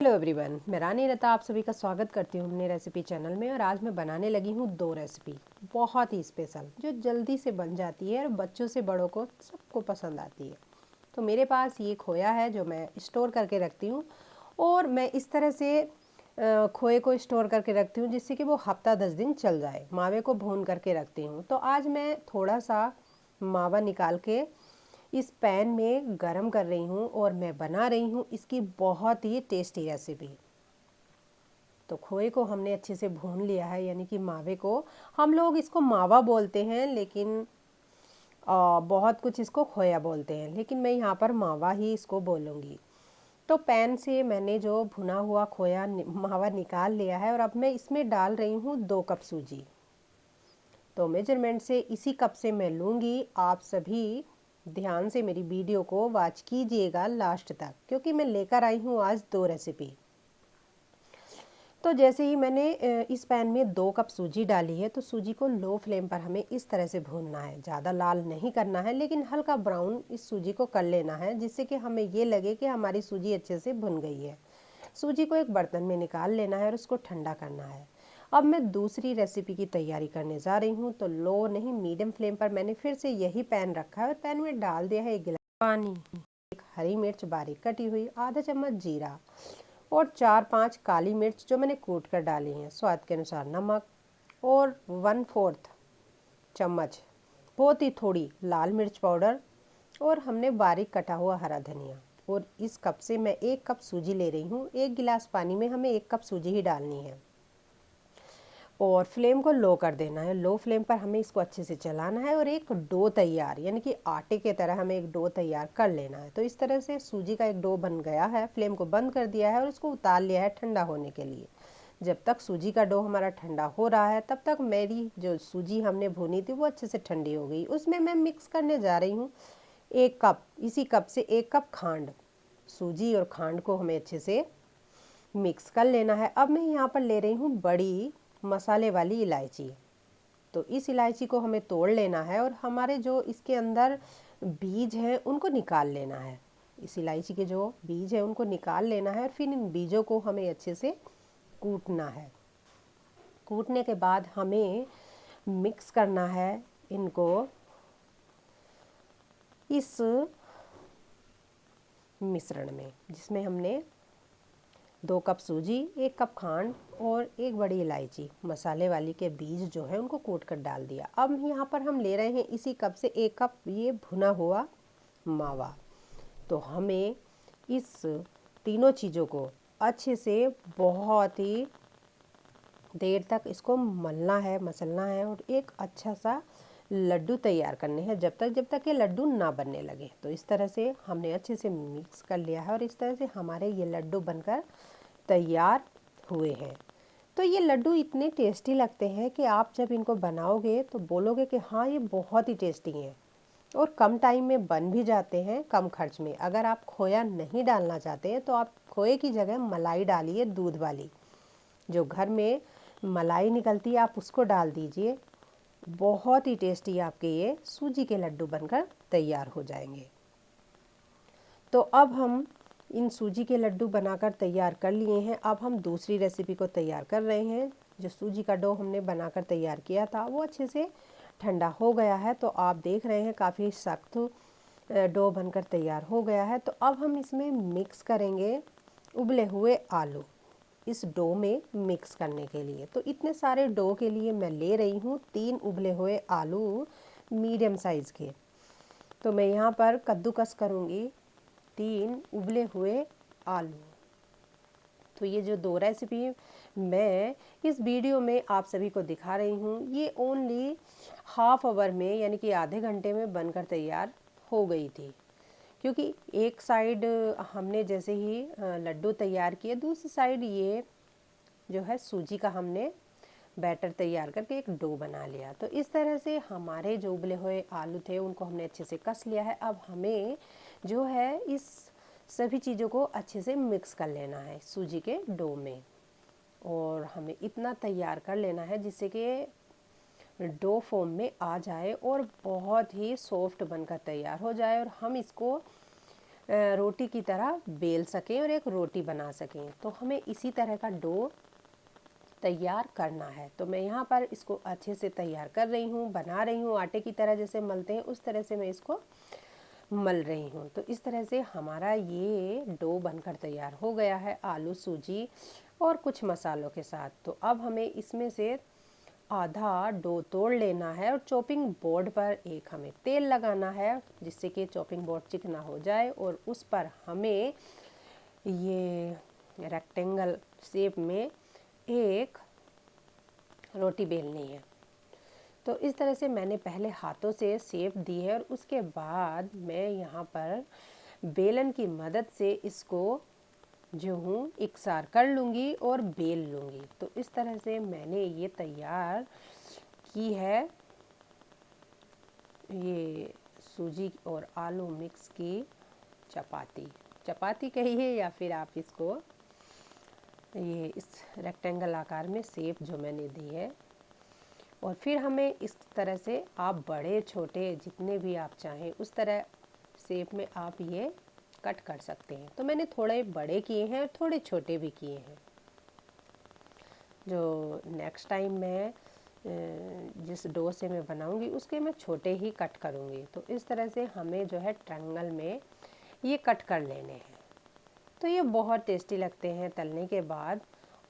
Hello everyone, मैं रानी लता आप सभी का स्वागत करती हूँ अपने रेसिपी चैनल में। और आज मैं बनाने लगी हूँ दो रेसिपी बहुत ही स्पेशल जो जल्दी से बन जाती है और बच्चों से बड़ों को सबको पसंद आती है। तो मेरे पास ये खोया है जो मैं स्टोर करके रखती हूँ और मैं इस तरह से खोए को स्टोर करके रखती हूँ जिससे कि वो हफ्ता 10 दिन चल जाए। मावे को भून करके रखती हूँ। तो आज मैं थोड़ा सा मावा निकाल के इस पैन में गरम कर रही हूँ और मैं बना रही हूँ इसकी बहुत ही टेस्टी रेसिपी। तो खोए को हमने अच्छे से भून लिया है, यानी कि मावे को। हम लोग इसको मावा बोलते हैं लेकिन बहुत कुछ इसको खोया बोलते हैं, लेकिन मैं यहाँ पर मावा ही इसको बोलूँगी। तो पैन से मैंने जो भुना हुआ खोया मावा निकाल लिया है और अब मैं इसमें डाल रही हूँ 2 कप सूजी। तो मेजरमेंट से इसी कप से मैं लूँगी। आप सभी ध्यान से मेरी वीडियो को वॉच कीजिएगा लास्ट तक, क्योंकि मैं लेकर आई हूँ आज दो रेसिपी। तो जैसे ही मैंने इस पैन में 2 कप सूजी डाली है, तो सूजी को लो फ्लेम पर हमें इस तरह से भूनना है। ज़्यादा लाल नहीं करना है, लेकिन हल्का ब्राउन इस सूजी को कर लेना है, जिससे कि हमें ये लगे कि हमारी सूजी अच्छे से भुन गई है। सूजी को एक बर्तन में निकाल लेना है और उसको ठंडा करना है। अब मैं दूसरी रेसिपी की तैयारी करने जा रही हूँ। तो लो नहीं, मीडियम फ्लेम पर मैंने फिर से यही पैन रखा है और पैन में डाल दिया है 1 गिलास पानी, एक हरी मिर्च बारीक कटी हुई, आधा चम्मच जीरा और 4-5 काली मिर्च जो मैंने कूट कर डाली हैं, स्वाद के अनुसार नमक और 1/4 चम्मच बहुत ही थोड़ी लाल मिर्च पाउडर और हमने बारीक कटा हुआ हरा धनिया। और इस कप से मैं 1 कप सूजी ले रही हूँ। 1 गिलास पानी में हमें 1 कप सूजी ही डालनी है और फ्लेम को लो कर देना है। लो फ्लेम पर हमें इसको अच्छे से चलाना है और एक डो तैयार, यानी कि आटे के तरह हमें एक डो तैयार कर लेना है। तो इस तरह से सूजी का एक डो बन गया है। फ्लेम को बंद कर दिया है और उसको उतार लिया है ठंडा होने के लिए। जब तक सूजी का डो हमारा ठंडा हो रहा है, तब तक मेरी जो सूजी हमने भुनी थी वो अच्छे से ठंडी हो गई। उसमें मैं मिक्स करने जा रही हूँ 1 कप, इसी कप से 1 कप खांड। सूजी और खांड को हमें अच्छे से मिक्स कर लेना है। अब मैं यहाँ पर ले रही हूँ बड़ी मसाले वाली इलायची। तो इस इलायची को हमें तोड़ लेना है और हमारे जो इसके अंदर बीज हैं उनको निकाल लेना है। इस इलायची के जो बीज हैं उनको निकाल लेना है और फिर इन बीजों को हमें अच्छे से कूटना है। कूटने के बाद हमें मिक्स करना है इनको इस मिश्रण में, जिसमें हमने 2 कप सूजी, 1 कप खांड और 1 बड़ी इलायची मसाले वाली के बीज जो है उनको कूट कर डाल दिया। अब यहाँ पर हम ले रहे हैं इसी कप से 1 कप ये भुना हुआ मावा। तो हमें इस तीनों चीज़ों को अच्छे से बहुत ही देर तक इसको मलना है, मसलना है और एक अच्छा सा लड्डू तैयार करने हैं, जब तक ये लड्डू ना बनने लगे। तो इस तरह से हमने अच्छे से मिक्स कर लिया है और इस तरह से हमारे ये लड्डू बनकर तैयार हुए हैं। तो ये लड्डू इतने टेस्टी लगते हैं कि आप जब इनको बनाओगे तो बोलोगे कि हाँ, ये बहुत ही टेस्टी हैं और कम टाइम में बन भी जाते हैं, कम खर्च में। अगर आप खोया नहीं डालना चाहते हैं तो आप खोए की जगह मलाई डालिए, दूध वाली जो घर में मलाई निकलती है आप उसको डाल दीजिए। बहुत ही टेस्टी आपके ये सूजी के लड्डू बनकर तैयार हो जाएंगे। तो अब हम इन सूजी के लड्डू बनाकर तैयार कर लिए हैं। अब हम दूसरी रेसिपी को तैयार कर रहे हैं। जो सूजी का डो हमने बनाकर तैयार किया था वो अच्छे से ठंडा हो गया है। तो आप देख रहे हैं काफ़ी सख्त डो बनकर तैयार हो गया है। तो अब हम इसमें मिक्स करेंगे उबले हुए आलू इस डो में मिक्स करने के लिए। तो इतने सारे डो के लिए मैं ले रही हूँ 3 उबले हुए आलू मीडियम साइज़ के। तो मैं यहाँ पर कद्दूकस करूँगी 3 उबले हुए आलू। तो ये जो दो रेसिपी मैं इस वीडियो में आप सभी को दिखा रही हूँ, ये ओनली हाफ आवर में, यानी कि आधे घंटे में बनकर तैयार हो गई थी। क्योंकि एक साइड हमने जैसे ही लड्डू तैयार किए, दूसरी साइड ये जो है सूजी का हमने बैटर तैयार करके एक डो बना लिया। तो इस तरह से हमारे जो उबले हुए आलू थे उनको हमने अच्छे से कस लिया है। अब हमें जो है इस सभी चीज़ों को अच्छे से मिक्स कर लेना है सूजी के डो में और हमें इतना तैयार कर लेना है जिससे कि डो फॉर्म में आ जाए और बहुत ही सॉफ्ट बनकर तैयार हो जाए। और हम इसको रोटी की तरह बेल सकें और एक रोटी बना सकें। तो हमें इसी तरह का डो तैयार करना है। तो मैं यहाँ पर इसको अच्छे से तैयार कर रही हूँ, बना रही हूँ। आटे की तरह जैसे मलते हैं उस तरह से मैं इसको मल रही हूँ। तो इस तरह से हमारा ये डो बनकर तैयार हो गया है आलू, सूजी और कुछ मसालों के साथ। तो अब हमें इसमें से आधा डो तोड़ लेना है और चॉपिंग बोर्ड पर एक हमें तेल लगाना है जिससे कि चॉपिंग बोर्ड चिकना हो जाए, और उस पर हमें ये रेक्टेंगल शेप में एक रोटी बेलनी है। तो इस तरह से मैंने पहले हाथों से शेप दी है और उसके बाद मैं यहाँ पर बेलन की मदद से इसको जो हूँ इकसार कर लूँगी और बेल लूँगी। तो इस तरह से मैंने ये तैयार की है, ये सूजी और आलू मिक्स की चपाती कहिए या फिर आप इसको ये इस रेक्टेंगल आकार में शेप जो मैंने दी है। और फिर हमें इस तरह से आप बड़े छोटे जितने भी आप चाहें उस तरह शेप में आप ये कट कर सकते हैं। तो मैंने थोड़े बड़े किए हैं, थोड़े छोटे भी किए हैं। जो नेक्स्ट टाइम मैं जिस डो से मैं बनाऊंगी उसके मैं छोटे ही कट करूंगी। तो इस तरह से हमें जो है ट्रायंगल में ये कट कर लेने हैं। तो ये बहुत टेस्टी लगते हैं तलने के बाद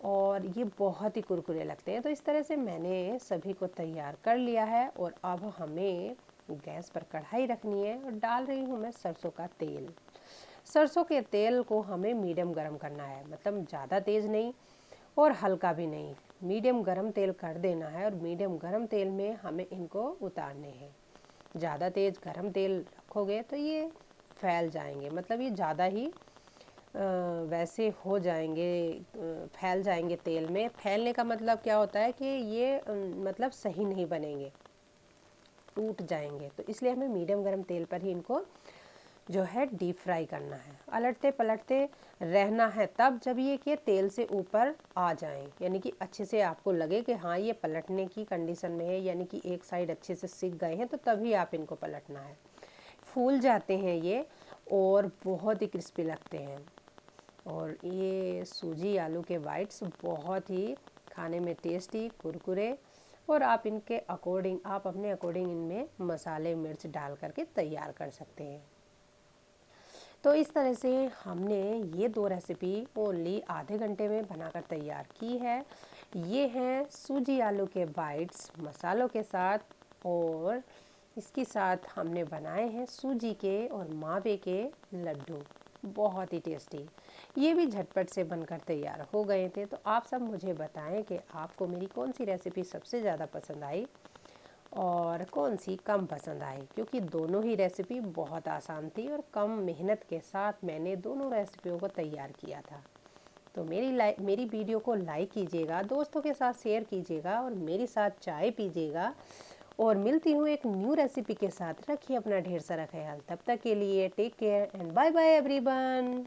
और ये बहुत ही कुरकुरे लगते हैं। तो इस तरह से मैंने सभी को तैयार कर लिया है और अब हमें गैस पर कढ़ाई रखनी है और डाल रही हूँ मैं सरसों का तेल। सरसों के तेल को हमें मीडियम गरम करना है, मतलब ज़्यादा तेज़ नहीं और हल्का भी नहीं, मीडियम गरम तेल कर देना है। और मीडियम गरम तेल में हमें इनको उतारने हैं। ज़्यादा तेज़ गरम तेल रखोगे तो ये फैल जाएंगे, मतलब ये ज़्यादा ही वैसे हो जाएंगे, फैल जाएंगे तेल में। फैलने का मतलब क्या होता है कि ये मतलब सही नहीं बनेंगे, टूट जाएंगे। तो इसलिए हमें मीडियम गरम तेल पर ही इनको जो है डीप फ्राई करना है। पलटते पलटते रहना है तब जब ये कि तेल से ऊपर आ जाएं, यानी कि अच्छे से आपको लगे कि हाँ ये पलटने की कंडीशन में है, यानी कि एक साइड अच्छे से सिक गए हैं, तो तभी आप इनको पलटना है। फूल जाते हैं ये और बहुत ही क्रिस्पी लगते हैं। और ये सूजी आलू के बाइट्स बहुत ही खाने में टेस्टी, कुरकुरे, और आप इनके अकॉर्डिंग, आप अपने अकॉर्डिंग इनमें मसाले मिर्च डाल करके तैयार कर सकते हैं। तो इस तरह से हमने ये दो रेसिपी ओनली आधे घंटे में बनाकर तैयार की है। ये हैं सूजी आलू के बाइट्स मसालों के साथ, और इसके साथ हमने बनाए हैं सूजी के और मावे के लड्डू, बहुत ही टेस्टी। ये भी झटपट से बनकर तैयार हो गए थे। तो आप सब मुझे बताएं कि आपको मेरी कौन सी रेसिपी सबसे ज़्यादा पसंद आई और कौन सी कम पसंद आई, क्योंकि दोनों ही रेसिपी बहुत आसान थी और कम मेहनत के साथ मैंने दोनों रेसिपियों को तैयार किया था। तो मेरी वीडियो को लाइक कीजिएगा, दोस्तों के साथ शेयर कीजिएगा और मेरे साथ चाय पीजिएगा। और मिलती हूँ एक न्यू रेसिपी के साथ। रखिए अपना ढेर सारा ख्याल। तब तक के लिए take care and bye bye everyone.